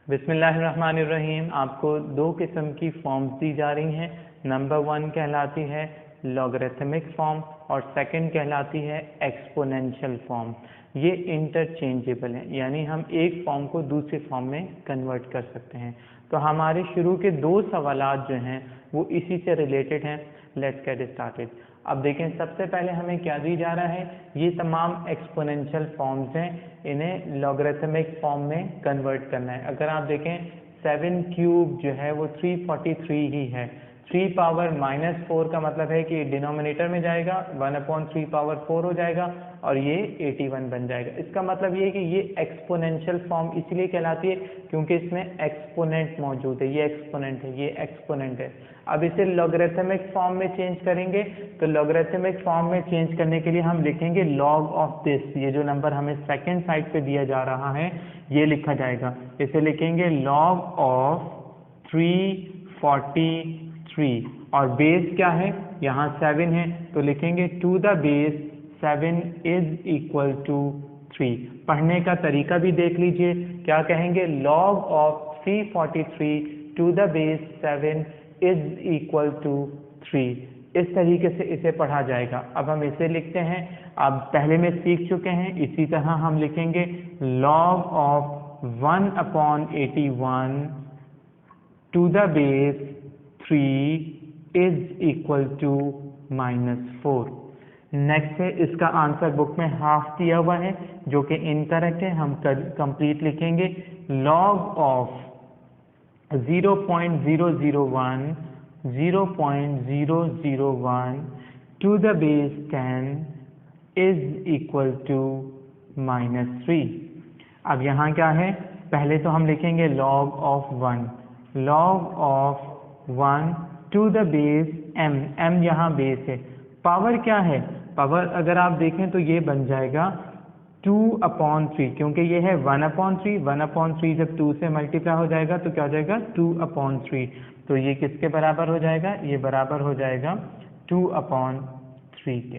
बिस्मिल्लाहिर्रहमानिर्रहीम। आपको दो किस्म की फॉर्म्स दी जा रही हैं। नंबर 1 कहलाती है लॉगरिथमिक फॉर्म और सेकंड कहलाती है एक्सपोनेंशियल फॉर्म। ये इंटरचेंजेबल है, यानी हम एक फॉर्म को दूसरे फॉर्म में कन्वर्ट कर सकते हैं। तो हमारे शुरू के दो सवालात जो हैं वो इसी से रिलेटेड हैं। Let's get started. अब देखें, सबसे पहले हमें क्या दी जा रहा है, ये तमाम एक्सपोनेंशियल फॉर्म्स हैं, इन्हें लॉगरिथमिक फॉर्म में कन्वर्ट करना है। अगर आप देखें 7 क्यूब जो है वो 343 ही है। 3 पावर -4 का मतलब है कि डिनोमिनेटर में जाएगा, 1/3 पावर 4 हो जाएगा और ये 81 बन जाएगा। इसका मतलब ये है कि ये एक्सपोनेंशियल फॉर्म इसलिए कहलाती है क्योंकि इसमें एक्सपोनेंट मौजूद है। ये एक्सपोनेंट है, ये एक्सपोनेंट है। अब इसे लॉगरिथमिक फॉर्म में चेंज करेंगे, तो लॉगरिथमिक फॉर्म में चेंज करने के लिए हम लिखेंगे लॉग ऑफ दिस। ये जो नंबर हमें सेकंड साइड पे दिया जा रहा है ये लिखा जाएगा। इसे लिखेंगे लॉग ऑफ 343 और बेस क्या है, यहाँ 7 है, तो लिखेंगे to the base 7 is equal to 3। पढ़ने का तरीका भी देख लीजिए, क्या कहेंगे, log of 343 to the base 7 is equal to 3। इस तरीके से इसे पढ़ा जाएगा। अब हम इसे लिखते हैं, अब पहले में सीख चुके हैं, इसी तरह हम लिखेंगे log of 1/81 to the base 3 is equal to -4। Next है, इसका आंसर बुक में हाफ दिया हुआ है जो कि इनकरेक्ट है। हम कंप्लीट लिखेंगे log of 0.001 to the base 10 is equal to -3। अब यहाँ क्या है, पहले तो हम लिखेंगे log of 1 to the base m यहाँ बेस है। पावर क्या है, पावर अगर आप देखें तो ये बन जाएगा 2/3, क्योंकि ये है 1/3 जब 2 से मल्टीप्लाई हो जाएगा तो क्या हो जाएगा 2/3। तो ये किसके बराबर हो जाएगा, ये बराबर हो जाएगा 2/3 के।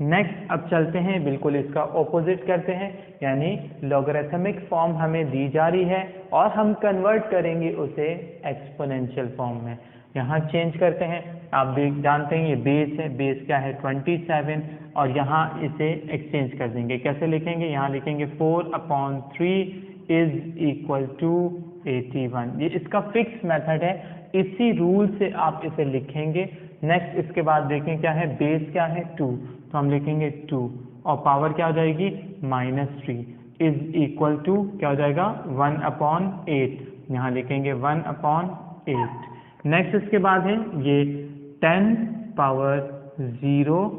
नेक्स्ट अब चलते हैं, बिल्कुल इसका ऑपोजिट करते हैं, यानी लॉगरिथमिक फॉर्म हमें दी जा रही है और हम कन्वर्ट करेंगे उसे एक्सपोनेंशियल फॉर्म में। यहाँ चेंज करते हैं, आप जानते हैं ये बेस है, बेस क्या है 27, और यहाँ इसे एक्सचेंज कर देंगे। कैसे लिखेंगे, यहाँ लिखेंगे 4/3 इज इक्वल टू 81। ये इसका फिक्स मेथड है, इसी रूल से आप इसे लिखेंगे। नेक्स्ट इसके बाद देखें क्या है, बेस क्या है 2, तो हम लिखेंगे 2 और पावर क्या हो जाएगी -3 इज इक्वल टू क्या हो जाएगा 1/8। यहाँ लिखेंगे 1/8। नेक्स्ट इसके बाद है ये 10 पावर 0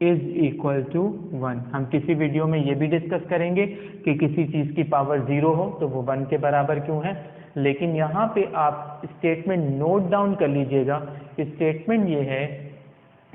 इज इक्वल टू 1। हम किसी वीडियो में ये भी डिस्कस करेंगे कि किसी चीज़ की पावर 0 हो तो वो 1 के बराबर क्यों है। लेकिन यहाँ पे आप स्टेटमेंट नोट डाउन कर लीजिएगा। स्टेटमेंट ये है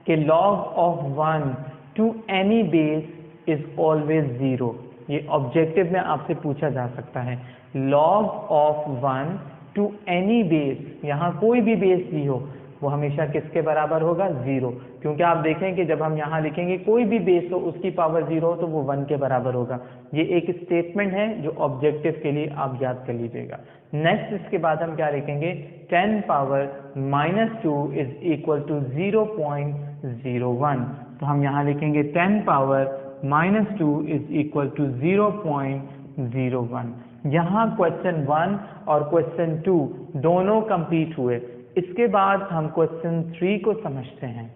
कि log of 1 to any base is always 0। ये ऑब्जेक्टिव में आपसे पूछा जा सकता है। Log of 1 to any base, यहाँ कोई भी बेस दी हो वो हमेशा किसके बराबर होगा 0, क्योंकि आप देखें कि जब हम यहाँ लिखेंगे कोई भी बेस हो उसकी पावर 0 हो तो वो 1 के बराबर होगा। ये एक स्टेटमेंट है जो ऑब्जेक्टिव के लिए आप याद कर लीजिएगा। नेक्स्ट इसके बाद हम क्या लिखेंगे, 10 पावर -2 इज इक्वल टू 0.01। तो हम यहाँ लिखेंगे 10 पावर -2 इज इक्वल टू 0.01। यहाँ क्वेश्चन 1 और क्वेश्चन 2 दोनों कंप्लीट हुए। इसके बाद हम क्वेश्चन 3 को समझते हैं।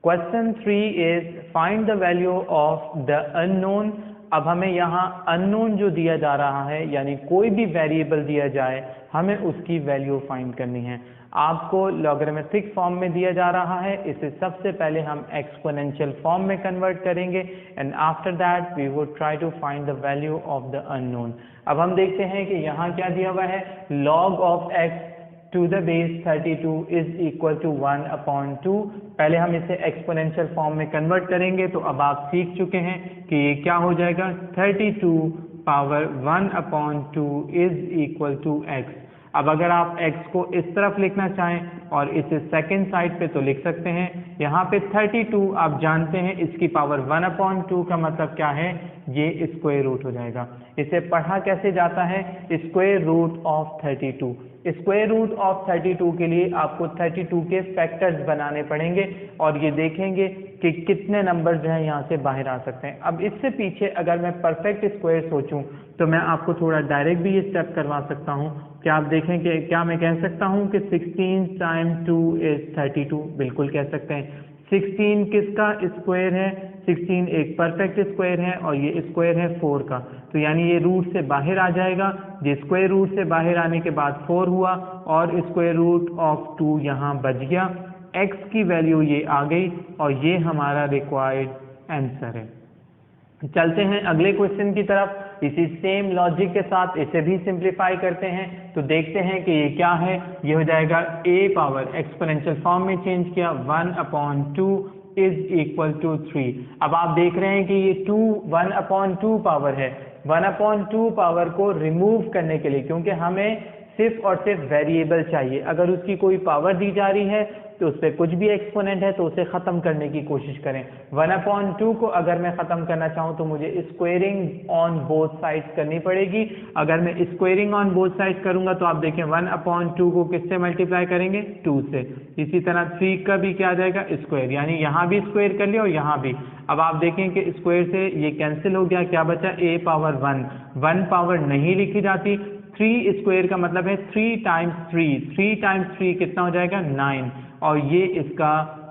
Question 3 is find the value of the unknown. अब हमें यहाँ अननोन जो दिया जा रहा है, यानी कोई भी वेरिएबल दिया जाए हमें उसकी वैल्यू फाइंड करनी है। आपको लॉगरिथमिक फॉर्म में दिया जा रहा है, इसे सबसे पहले हम एक्सपोनेंशियल फॉर्म में कन्वर्ट करेंगे and after that we would try to find the value of the unknown. अब हम देखते हैं कि यहाँ क्या दिया हुआ है, log of x to the base 32 is equal to 1/2। पहले हम इसे एक्सपोनेंशियल फॉर्म में कन्वर्ट करेंगे, तो अब आप सीख चुके हैं कि ये क्या हो जाएगा 32 power 1/2 is equal to x। अब अगर आप x को इस तरफ लिखना चाहें और इसे सेकंड साइड पे तो लिख सकते हैं। यहाँ पे 32 आप जानते हैं इसकी पावर 1/2 का मतलब क्या है, ये स्क्वायर रूट हो जाएगा। इसे पढ़ा कैसे जाता है, square root of 32। Square root of 32 के लिए आपको 32 के फैक्टर्स बनाने पड़ेंगे और ये देखेंगे कि कितने नंबर जो है यहाँ से बाहर आ सकते हैं। अब इससे पीछे अगर मैं परफेक्ट स्क्वायर सोचूं तो मैं आपको थोड़ा डायरेक्ट भी ये स्टेप करवा सकता हूँ कि आप देखें कि क्या मैं कह सकता हूँ कि 16 टाइम 2 इज 32, बिल्कुल कह सकते हैं। 16 किसका स्क्वायर है, 16 एक परफेक्ट स्क्वायर है और ये स्क्वायर है 4 का, तो यानी ये रूट से बाहर आ जाएगा। ये स्क्वायर रूट से बाहर आने के बाद 4 हुआ और स्क्वायर रूट ऑफ 2 यहाँ बच गया। x की वैल्यू ये आ गई और ये हमारा रिक्वायर्ड आंसर है। चलते हैं अगले क्वेश्चन की तरफ। इसी सेम लॉजिक के साथ इसे भी सिंप्लीफाई करते हैं तो देखते हैं कि ये क्या है। ये हो जाएगा a पावर एक्सपोनेंशियल फॉर्म में चेंज किया 1/2 इज इक्वल टू 3। अब आप देख रहे हैं कि ये 1/2 पावर है। 1/2 पावर को रिमूव करने के लिए, क्योंकि हमें सिर्फ और सिर्फ वेरिएबल चाहिए, अगर उसकी कोई पावर दी जा रही है तो उस पर कुछ भी एक्सपोनेंट है तो उसे ख़त्म करने की कोशिश करें। 1/2 को अगर मैं ख़त्म करना चाहूँ तो मुझे स्क्वेयरिंग ऑन बोथ साइड्स करनी पड़ेगी। अगर मैं स्क्वेयरिंग ऑन बोथ साइड्स करूँगा तो आप देखें 1/2 को किससे मल्टीप्लाई करेंगे, 2 से। इसी तरह 3 का भी क्या आ जाएगा, स्क्वायर, यानी यहाँ भी स्क्वायर कर लिया और यहाँ भी। अब आप देखें कि स्क्वायर से ये कैंसिल हो गया, क्या बचा, a पावर 1 पावर नहीं लिखी जाती। 3 स्क्वायर का मतलब है 3 टाइम्स 3 कितना हो जाएगा, 9, और ये इसका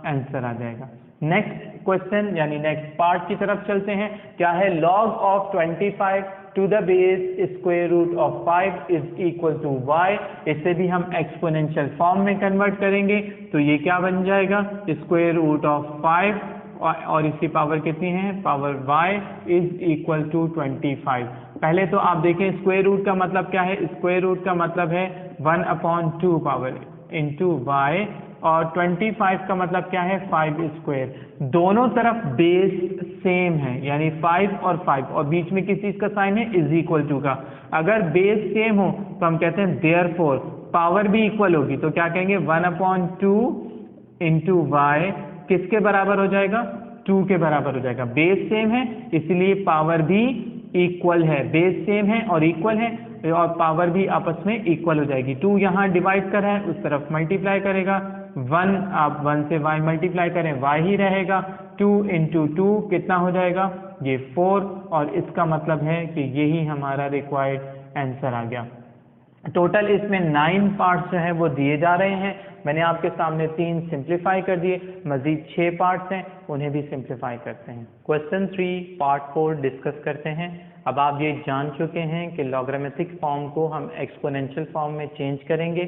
आंसर आ जाएगा। नेक्स्ट क्वेश्चन यानी नेक्स्ट पार्ट की तरफ चलते हैं। क्या है, log of 25 to the base square root of 5 is equal to y। इसे भी हम एक्सपोनेंशियल फॉर्म में कन्वर्ट करेंगे तो ये क्या बन जाएगा, स्क्वायर रूट ऑफ 5 और इसकी पावर कितनी है, power y is equal to 25। पहले तो आप देखें स्क्वायर रूट का मतलब क्या है, स्क्वायर रूट का मतलब है 1/2 पावर इंटू y, और 25 का मतलब क्या है, 5 स्क्वायर। दोनों तरफ बेस सेम है, यानी 5 और 5, और बीच में किस चीज का साइन है, इज इक्वल टू का। अगर बेस सेम हो तो हम कहते हैं देयरफॉर पावर भी इक्वल होगी, तो क्या कहेंगे 1/2 इंटू वाई किसके बराबर हो जाएगा, 2 के बराबर हो जाएगा। बेस सेम है इसलिए पावर भी इक्वल है, बेस सेम है और इक्वल है और पावर भी आपस में इक्वल हो जाएगी। 2 यहाँ डिवाइड कर रहा है, उस तरफ मल्टीप्लाई करेगा, 1 आप 1 से y मल्टीप्लाई करें y ही रहेगा। 2 इंटू 2 कितना हो जाएगा, ये 4, और इसका मतलब है कि यही हमारा रिक्वायर्ड आंसर आ गया। टोटल इसमें 9 पार्ट्स जो हैं वो दिए जा रहे हैं। मैंने आपके सामने 3 सिंप्लीफाई कर दिए, मजीद 6 पार्ट्स हैं, उन्हें भी सिंप्लीफाई करते हैं। क्वेश्चन 3 पार्ट 4 डिस्कस करते हैं। अब आप ये जान चुके हैं कि लॉगरिथमिक फॉर्म को हम एक्सपोनेंशियल फॉर्म में चेंज करेंगे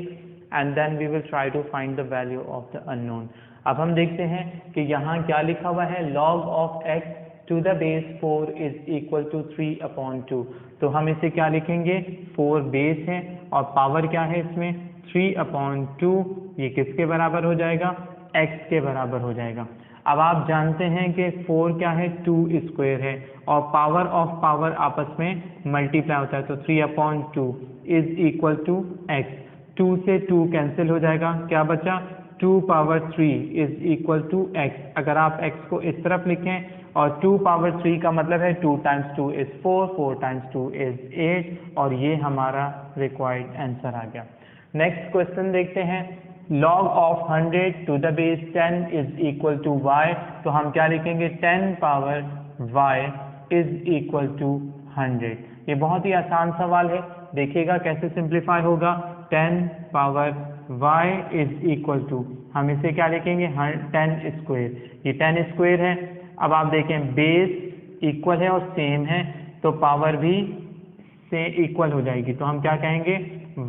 and then we will try to find the value of the unknown. अब हम देखते हैं कि यहाँ क्या लिखा हुआ है, log of x to the base 4 is equal to 3/2। तो हम इसे क्या लिखेंगे, 4 बेस है और पावर क्या है इसमें, 3/2। ये किसके बराबर हो जाएगा, x के बराबर हो जाएगा। अब आप जानते हैं कि 4 क्या है, 2 स्क्वायर है और पावर ऑफ पावर आपस में मल्टीप्लाई होता है, तो 3/2 इज इक्वल टू x। 2 से 2 कैंसिल हो जाएगा, क्या बचा, 2 power 3 is equal to x। अगर आप x को इस तरफ लिखें और 2 पावर 3 का मतलब है 2 टाइम्स 2 इज 4, 4 टाइम्स 2 इज 8, और ये हमारा रिक्वायर्ड आंसर आ गया। नेक्स्ट क्वेश्चन देखते हैं, log of 100 to the base 10 is equal to y। तो हम क्या लिखेंगे, 10 power y is equal to 100। ये बहुत ही आसान सवाल है, देखिएगा कैसे सिंप्लीफाई होगा। 10 power y is equal to, हम इसे क्या लिखेंगे, 10 स्क्वायर। ये 10 स्क्वायर है। अब आप देखें बेस इक्वल है और सेम है तो पावर भी से इक्वल हो जाएगी, तो हम क्या कहेंगे,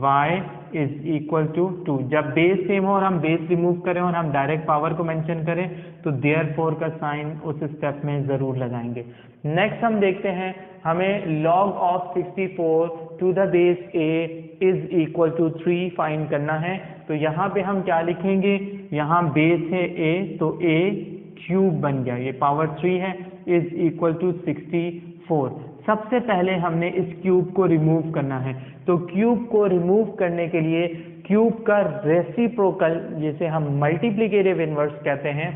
y इज इक्वल टू 2। जब बेस सेम हो और हम बेस रिमूव करें और हम डायरेक्ट पावर को मेंशन करें तो देयरफॉर का साइन उस स्टेप में जरूर लगाएंगे। नेक्स्ट हम देखते हैं, हमें log of 64 to the base a is equal to 3 find करना है। तो यहाँ पे हम क्या लिखेंगे, यहाँ बेस है a तो a क्यूब बन गया, ये पावर 3 है, इज इक्वल टू 64। सबसे पहले हमने इस क्यूब को रिमूव करना है। तो क्यूब को रिमूव करने के लिए क्यूब का रेसिप्रोकल, जिसे हम मल्टीप्लिकेटिव इनवर्स कहते हैं,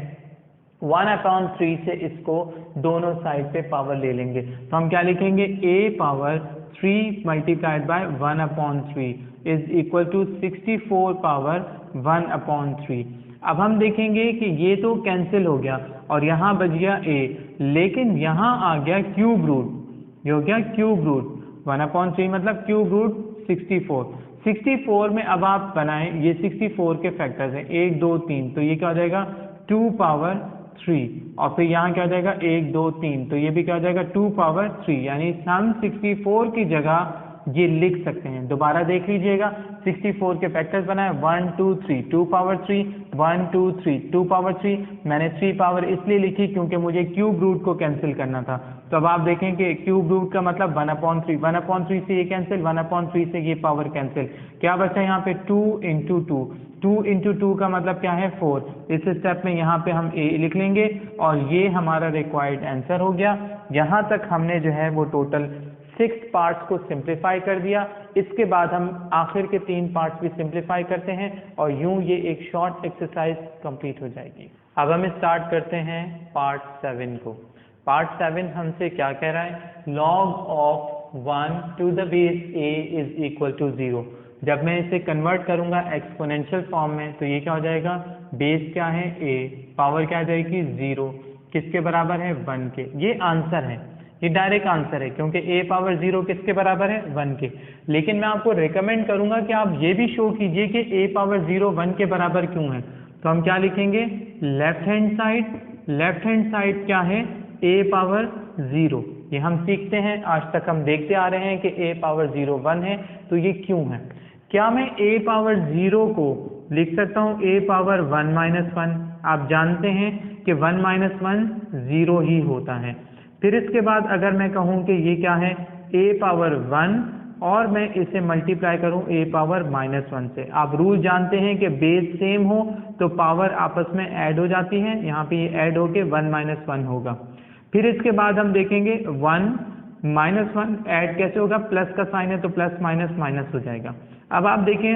1/3 से इसको दोनों साइड पे पावर ले लेंगे। तो हम क्या लिखेंगे, a power 3 multiplied by 1/3 is equal to 64 power 1/3। अब हम देखेंगे कि ये तो कैंसिल हो गया और यहाँ बच गया a, लेकिन यहाँ आ गया क्यूब रूट, ये हो गया क्यूब रूट 1/3 मतलब क्यूब रूट 64। 64 में अब आप बनाएं, ये 64 के फैक्टर्स हैं 1 2 3, तो ये क्या हो जाएगा 2 पावर 3, और फिर यहाँ क्या हो जाएगा 1 2 3, तो ये भी क्या हो जाएगा 2 पावर 3, यानी हम 64 की जगह ये लिख सकते हैं। दोबारा देख लीजिएगा, 64 के फैक्टर्स बनाए 1 2 3, 2 पावर 3, 1 2 3, 2 पावर 3। मैंने 3 पावर इसलिए लिखी क्योंकि मुझे क्यूब रूट को कैंसिल करना था। तो अब आप देखें कि क्यूब रूट का मतलब 1/3, 1/3 से ये कैंसिल, 1/3 से ये पावर कैंसिल, क्या बचा यहाँ पे 2 × 2, 2 × 2 का मतलब क्या है 4। इस स्टेप में यहाँ पे हम a लिख लेंगे और ये हमारा रिक्वायर्ड आंसर हो गया। यहाँ तक हमने जो है वो टोटल 6 पार्ट्स को सिंप्लीफाई कर दिया। इसके बाद हम आखिर के 3 पार्ट्स भी सिंप्लीफाई करते हैं और यूं ये एक शॉर्ट एक्सरसाइज कंप्लीट हो जाएगी। अब हम स्टार्ट करते हैं पार्ट 7 को। पार्ट 7 हमसे क्या कह रहा है, log of 1 to the base a is equal to 0। जब मैं इसे कन्वर्ट करूंगा एक्सपोनेंशियल फॉर्म में तो ये क्या हो जाएगा, बेस क्या है a, पावर क्या आ जाएगी 0, किसके बराबर है 1 के। ये आंसर है, ये डायरेक्ट आंसर है क्योंकि a पावर 0 किसके बराबर है 1 के। लेकिन मैं आपको रेकमेंड करूंगा कि आप ये भी शो कीजिए कि a पावर 0 1 के बराबर क्यों है। तो हम क्या लिखेंगे, लेफ्ट हैंड साइड क्या है a पावर 0, ये हम सीखते हैं, आज तक हम देखते आ रहे हैं कि a पावर 0 1 है, तो ये क्यों है। क्या मैं a पावर 0 को लिख सकता हूँ a पावर 1 - 1, आप जानते हैं कि 1 - 1 0 ही होता है। फिर इसके बाद अगर मैं कहूँ कि ये क्या है a पावर 1 और मैं इसे मल्टीप्लाई करूँ a पावर -1 से, आप रूल जानते हैं कि बेस सेम हो तो पावर आपस में ऐड हो जाती है, यहाँ पे ये ऐड होके 1 - 1 होगा। फिर इसके बाद हम देखेंगे 1 - 1 ऐड कैसे होगा, प्लस का साइन है तो प्लस माइनस माइनस हो जाएगा। अब आप देखें,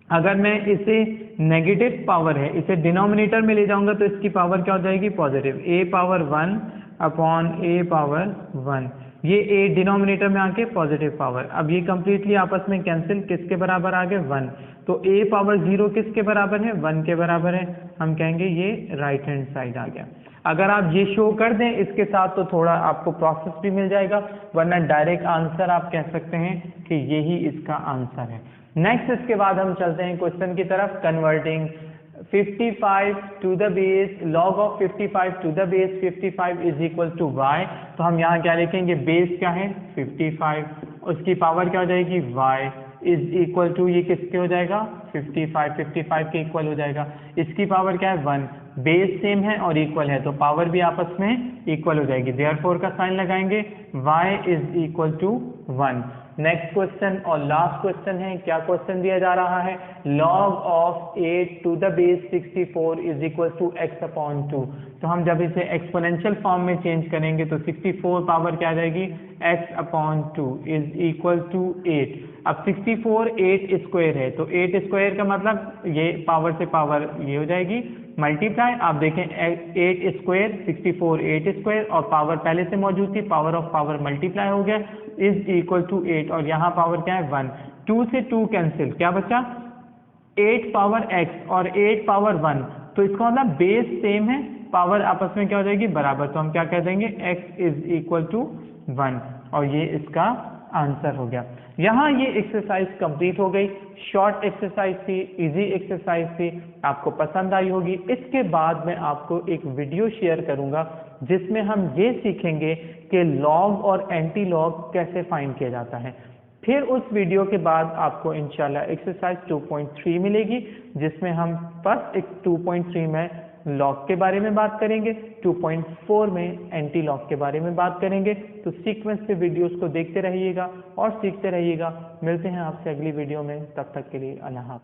अगर मैं इसे नेगेटिव पावर है इसे डिनोमिनेटर में ले जाऊंगा तो इसकी पावर क्या हो जाएगी positive, a power 1 upon a power 1, ये a डिनोमिनेटर में आके पॉजिटिव पावर। अब ये कंप्लीटली आपस में कैंसिल, किसके बराबर आ गए 1, तो a पावर 0 किसके बराबर है 1 के बराबर है, हम कहेंगे ये राइट हैंड साइड आ गया। अगर आप ये शो कर दें इसके साथ तो थोड़ा आपको प्रोसेस भी मिल जाएगा, वरना डायरेक्ट आंसर आप कह सकते हैं कि यही इसका आंसर है। नेक्स्ट इसके बाद हम चलते हैं क्वेश्चन की तरफ, converting 55 to the base, log of 55 to the base 55 is equal to y। तो हम यहाँ क्या लिखेंगे, बेस क्या है 55, उसकी पावर क्या हो जाएगी y इज इक्वल टू, ये किसके हो जाएगा 55 के इक्वल हो जाएगा। इसकी पावर क्या है 1, बेस सेम है और इक्वल है तो पावर भी आपस में इक्वल हो जाएगी, देयरफॉर का साइन लगाएंगे, y is equal to 1। Next question और लास्ट क्वेश्चन है, क्या क्वेश्चन दिया जा रहा है, log of 8 to the base 64 is equal to x upon 2। तो हम जब इसे एक्सपोनेंशियल फॉर्म में चेंज करेंगे तो 64 पावर क्या आ जाएगी x upon 2 is equal to 8। अब 64 8 स्क्वायर है तो 8 स्क्वायर का मतलब ये पावर से पावर ये हो जाएगी मल्टीप्लाई। आप देखें 8 स्क्वायर 64 8 स्क्वायर और पावर पहले से मौजूद थी, पावर ऑफ पावर मल्टीप्लाई हो गया इज इक्वल टू 8 और यहाँ पावर क्या है 1, 2 से 2 कैंसिल, क्या बचा 8 पावर x और 8 पावर 1, तो इसका मतलब बेस सेम है, पावर आपस में क्या हो जाएगी बराबर, तो हम क्या कह देंगे x इज इक्वल टू 1 और ये इसका आंसर हो गया। यहाँ ये एक्सरसाइज कंप्लीट हो गई, शॉर्ट एक्सरसाइज थी, इजी एक्सरसाइज थी, आपको पसंद आई होगी। इसके बाद मैं आपको एक वीडियो शेयर करूंगा जिसमें हम ये सीखेंगे कि लॉग और एंटी लॉग कैसे फाइंड किया जाता है। फिर उस वीडियो के बाद आपको इंशाल्लाह एक्सरसाइज 2.3 मिलेगी जिसमें हम फर्स्ट 2.3 में लॉग के बारे में बात करेंगे, 2.4 में एंटी लॉग के बारे में बात करेंगे। तो सीक्वेंस से वीडियोस को देखते रहिएगा और सीखते रहिएगा। मिलते हैं आपसे अगली वीडियो में, तब तक के लिए अल्लाह हाफ़िज़।